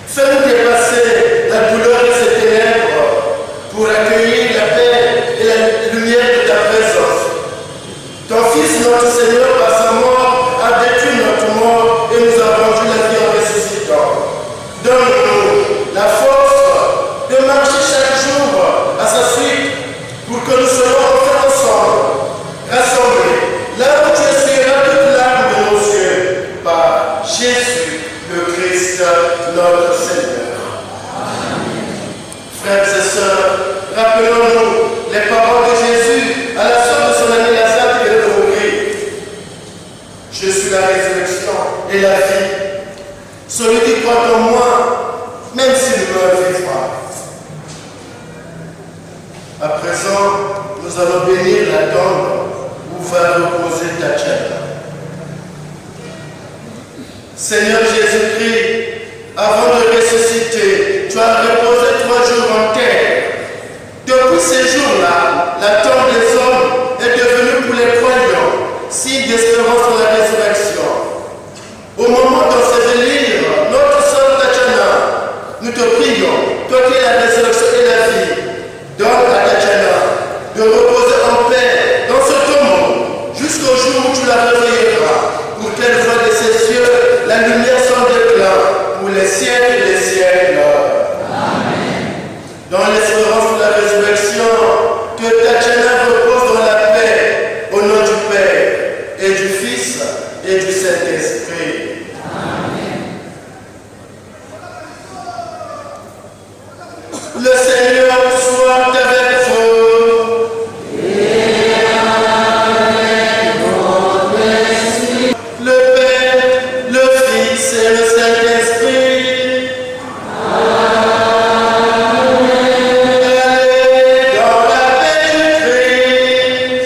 Fais-nous dépasser la douleur de ces ténèbres pour accueillir la paix et la lumière de ta présence. Ton Fils, notre Seigneur, par sa mort, a détruit notre mort et nous a rendu la vie en ressuscitant. Donne-nous la force de marcher chaque jour à sa suite pour que nous soyons enfin ensemble, rassemblés, là où tu essuieras toute larme de nos yeux, par Jésus le Christ, notre Seigneur. Amen. Frères et sœurs, rappelons-nous les paroles de Jésus à la sortie de son ami Lazare qui venait de mourir. Je suis la résurrection et la vie. Celui qui croit en moi, même s'il meurt, vivra. À présent, nous allons bénir la tombe où va reposer Tatiana. Seigneur Jésus-Christ, avant de ressusciter, tu as reposé 3 jours en terre. Depuis ces jours-là, la tombe des hommes est devenue pour les croyants signe d'espérance pour la résurrection. Au moment d'ensevelir notre sœur Tatiana, nous te prions, toi qui es la résurrection et la vie, donne à Tatiana de reposer en paix dans ce tombeau jusqu'au jour où tu la réveilleras, pour qu'elle voie de ses yeux la lumière sans déclin pour les siècles et les siècles. Amen. Dans l'espérance de la résurrection, que Tatiana repose dans la paix, au nom du Père et du Fils et du Saint-Esprit. Amen. Le Seigneur soit avec vous. Et avec votre esprit. Le Père, le Fils et le Saint-Esprit. Amen. Allez dans la paix du Christ.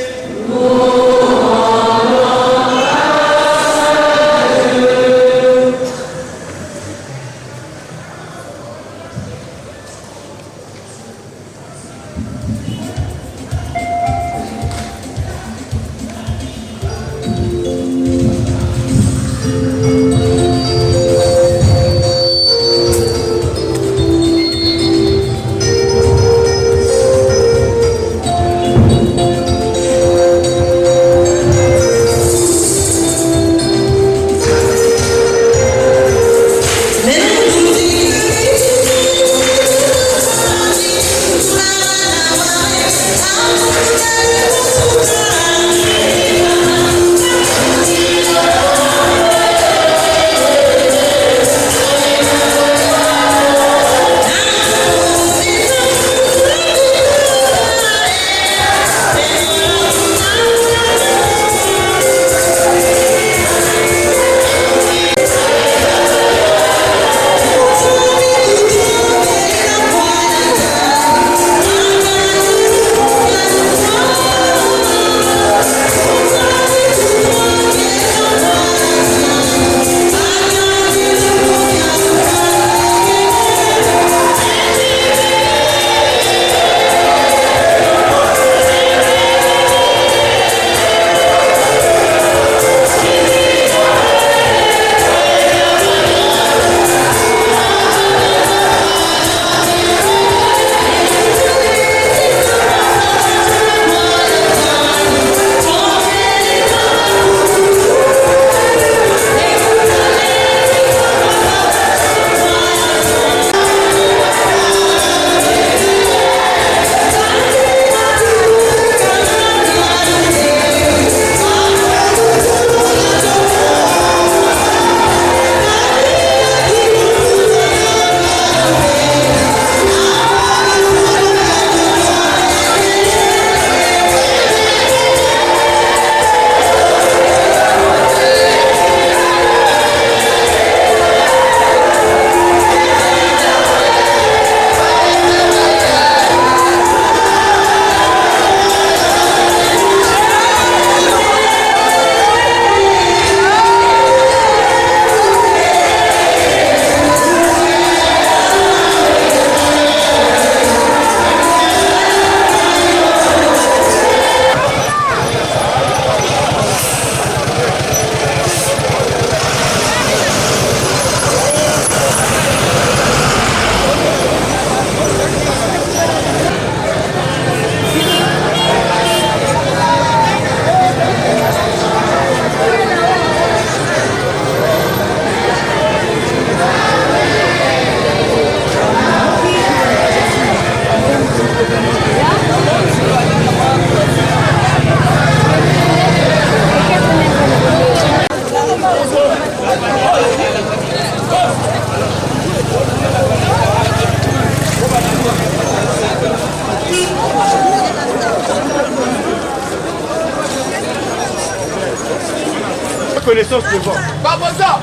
connaissance devant. Pas bon ça.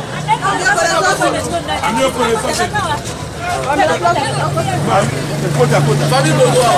À mieux connaissance. Côte à côte. Famille Beauvoir.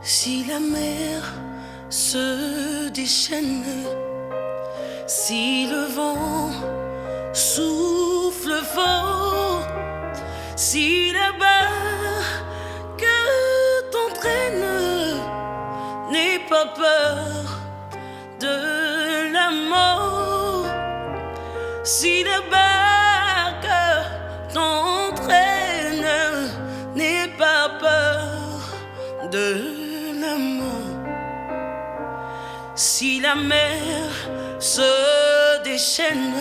Si la mer se déchaîne, si le vent souffle fort, si la barque t'entraîne, n'aie pas peur de la mort. Si la barque t'entraîne, n'aie pas peur de la mort. Si la mer se déchaîne,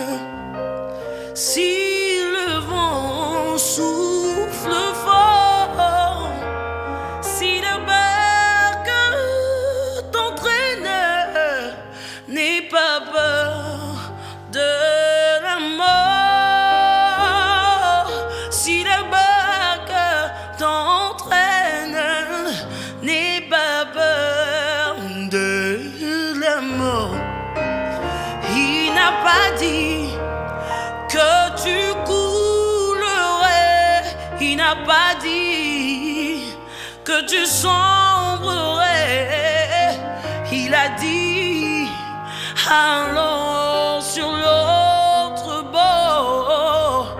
si le vent souffle fort, si la barque t'entraîne, n'aie pas peur de la mort. Si la barque t'entraîne, n'aie pas peur de la mort. Il n'a pas dit que tu coulerais, il n'a pas dit que tu sombrerais, il a dit allons sur l'autre bord,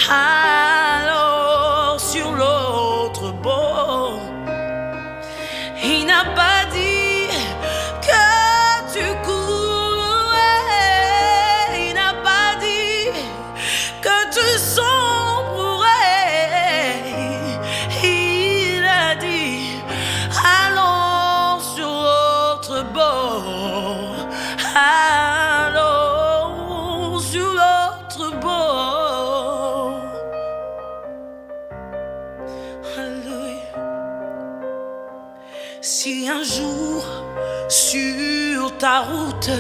allons sur l'autre bord. Il n'a pas dit que tu coulerais, il n'a pas dit que tu sombrerais, il a dit allons sur l'autre bord, allons sur l'autre bord. Alléluia. Si un jour sur ta route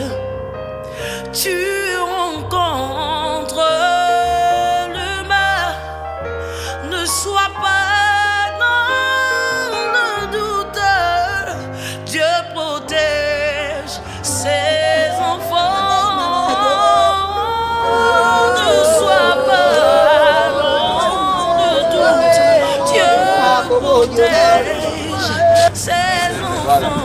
tu rencontres le mal, ne sois pas dans le doute. Dieu protège ses enfants. Ne sois pas dans le doute. Dieu protège ses enfants.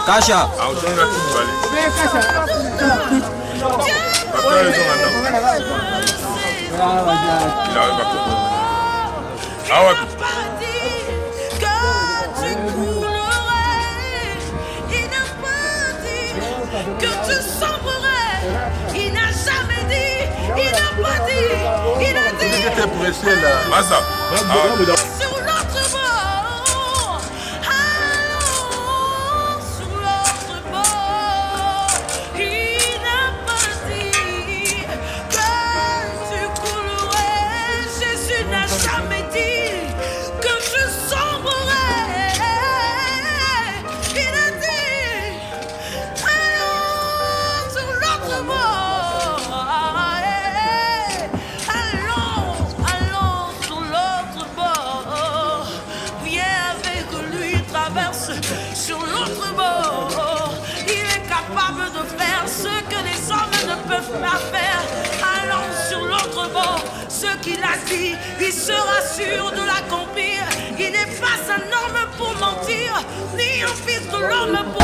Kacha. Que tu sombrerais, il n'a jamais dit, il n'a pas dit, il a dit. Il était pressé là. Sur l'autre bord, allons sur l'autre bord. Il n'a pas dit que tu coulerais. Jésus n'a jamais dit que je sombrerais. Il a dit allons sur l'autre bord. Allons sur l'autre bord. a dit, il sera sûr de l'accomplir. Il n'est pas un homme pour mentir, ni un fils de l'homme pour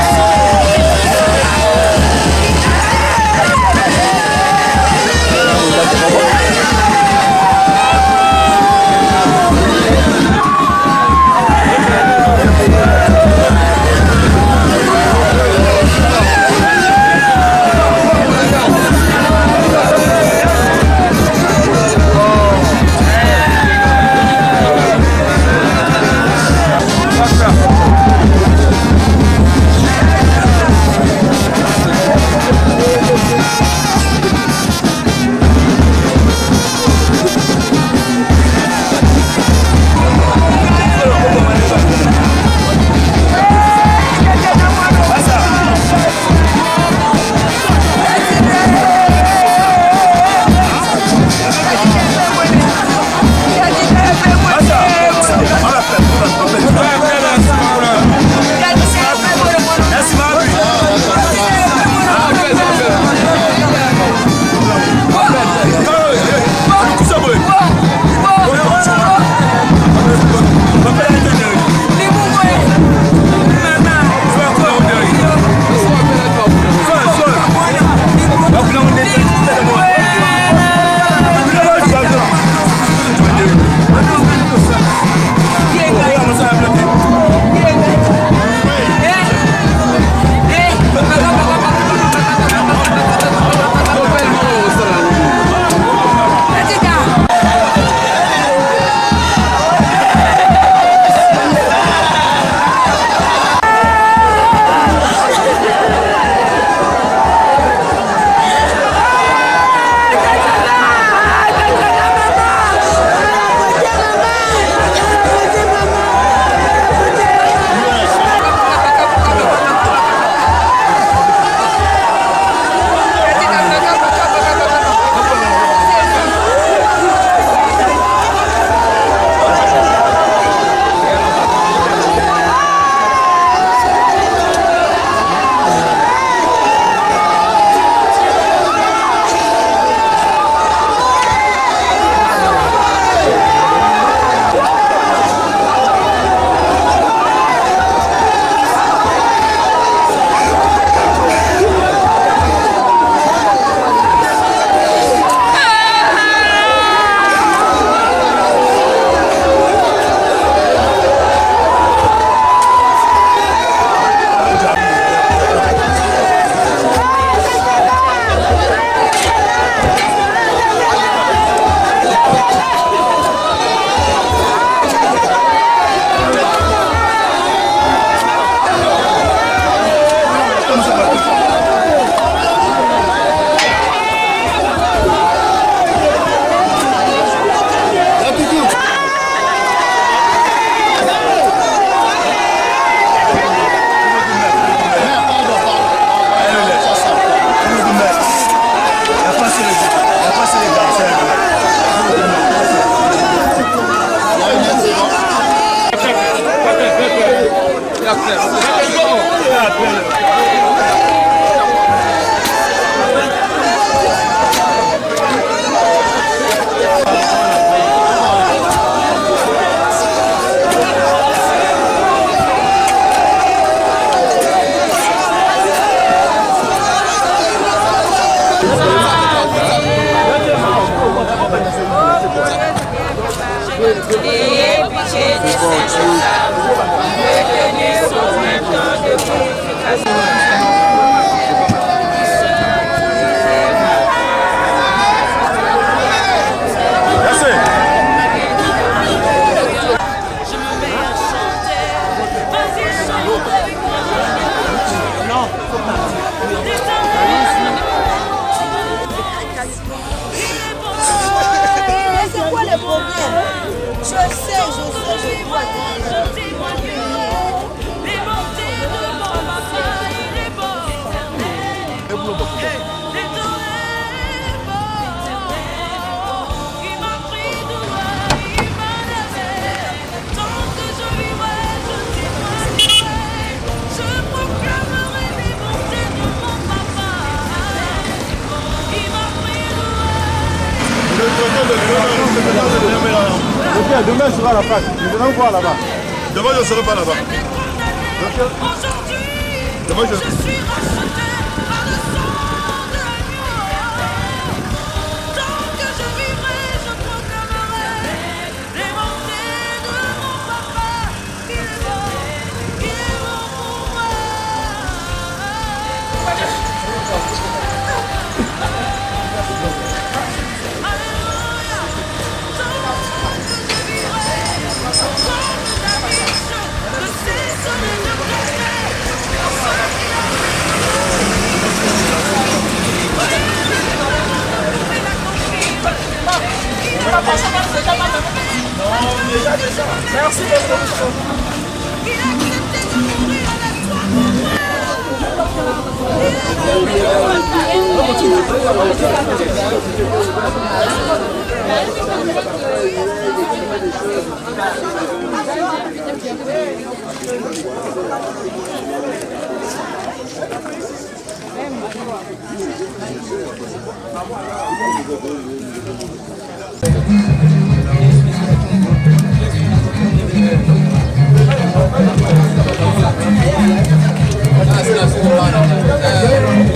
Le je serai à la fac. Je vais voir là-bas. Demain, je ne serai pas là-bas. Demain, je suis racheté par le sang de l'agneau. Tant que je vivrai, je proclamerai les montées de mon papa. Il est bon pour moi. Alléluia. Tant que je vivrai, ne cesse de te proclamer. Merci beaucoup. Il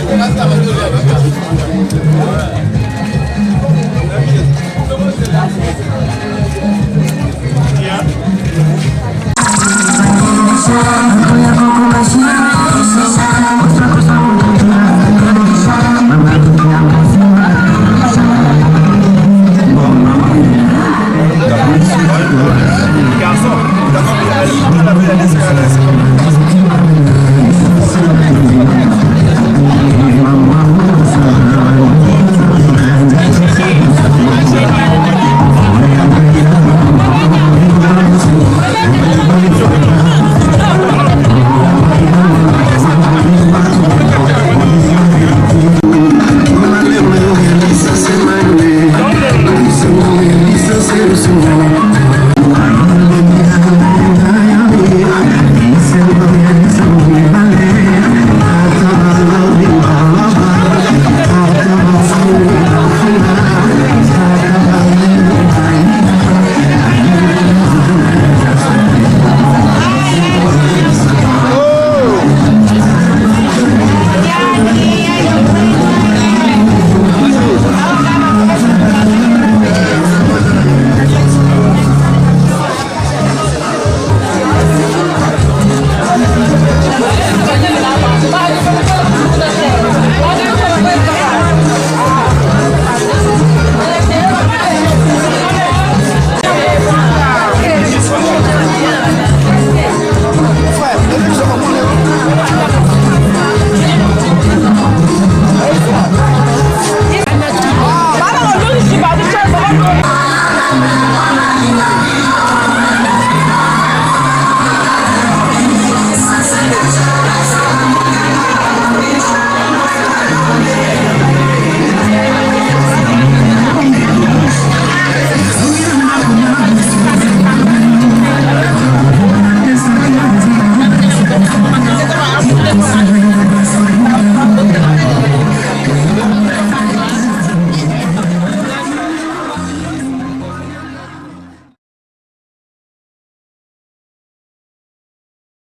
a accepté de mourir à la croix pour Garçon.